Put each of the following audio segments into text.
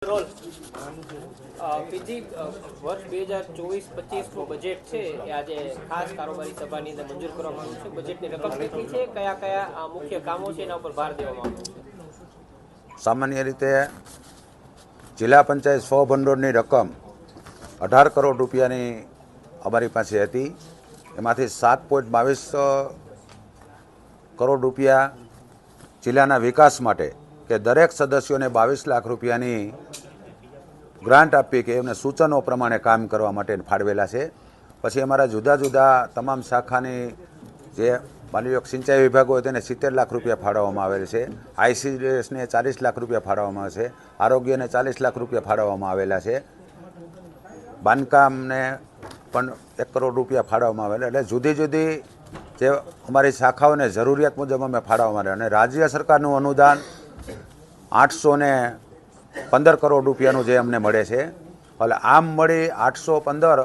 Role PG વર્ષ 2024-25નું budget છે એ આજે ખાસ કારોબારી સભાની અંદર મંજૂર કરવામાં આવ્યું છે. બજેટની રકમ કેટલી છે, કયા કયા મુખ્ય કામો છે એના ઉપર ભાર દેવામાં આવ્યો છે? સામાન્ય રીતે જિલ્લા પંચાયત સ્વભંડોળની રકમ 18 કરોડ રૂપિયાની અમારી પાસે હતી. એમાંથી 7.22 કરોડ રૂપિયા જિલ્લાના વિકાસ માટે કે દરેક સદસ્યોને 22 લાખ રૂપિયાની ગ્રાન્ટ આપી કે એમને સૂચનો પ્રમાણે કામ કરવા માટે ફાળવેલા છે. પછી અમારા જુદા જુદા તમામ શાખાની જે માની લો સિંચાઈ વિભાગ હોય તેને 70 લાખ રૂપિયા ફાળવવામાં આવેલ છે. ICDSને 40 લાખ રૂપિયા ફાળવવામાં આવે છે. આરોગ્યને 40 લાખ રૂપિયા ફાળવવામાં આવેલા છે. બાંધકામને પણ 1 કરોડ રૂપિયા ફાળવવામાં આવેલા. એટલે જુદી જુદી જે અમારી શાખાઓને જરૂરિયાત મુજબ અમે ફાળવવામાં આવે. અને રાજ્ય સરકારનું અનુદાન 815 કરોડ રૂપિયાનું જે અમને મળે છે. એટલે આમ મળી 815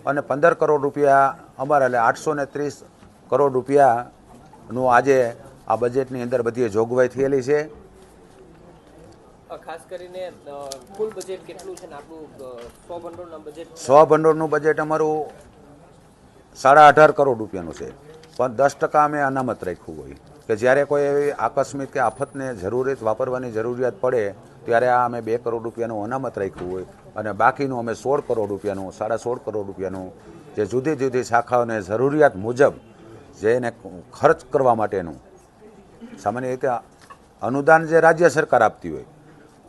અને 15 કરોડ રૂપિયા અમારા, એટલે 830 કરોડ રૂપિયાનું આજે આ બજેટની અંદર બધી જોગવાઈ થયેલી છે. ખાસ કરીને કુલ બજેટ કેટલું છે ને આપણું સ્વભંડોળનું બજેટ? સ્વભંડોળનું બજેટ અમારું 18.5 કરોડ રૂપિયાનું છે. પણ 10% અમે અનામત રાખ્યું હોય કે જ્યારે કોઈ એવી આકસ્મિક કે આફતને વાપરવાની જરૂરિયાત પડે ત્યારે આ અમે 2 કરોડ રૂપિયાનું અનામત રાખ્યું હોય. અને બાકીનું અમે 16 કરોડ રૂપિયાનું 16.5 કરોડ રૂપિયાનું જે જુદી જુદી શાખાઓને જરૂરિયાત મુજબ જેને ખર્ચ કરવા માટેનું સામાન્ય રીતે અનુદાન જે રાજ્ય સરકાર આપતી હોય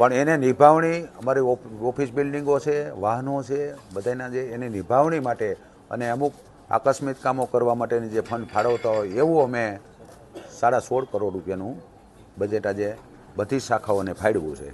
પણ એને નિભાવણી અમારી ઓફિસ બિલ્ડિંગો છે, વાહનો છે, બધાના જે એની નિભાવણી માટે અને અમુક આકસ્મિક કામો કરવા માટેની જે ફંડ ફાળવતા હોય એવું અમે 16.5 કરોડ રૂપિયાનું બજેટ આજે બધી શાખાઓને ફાળવ્યું છે.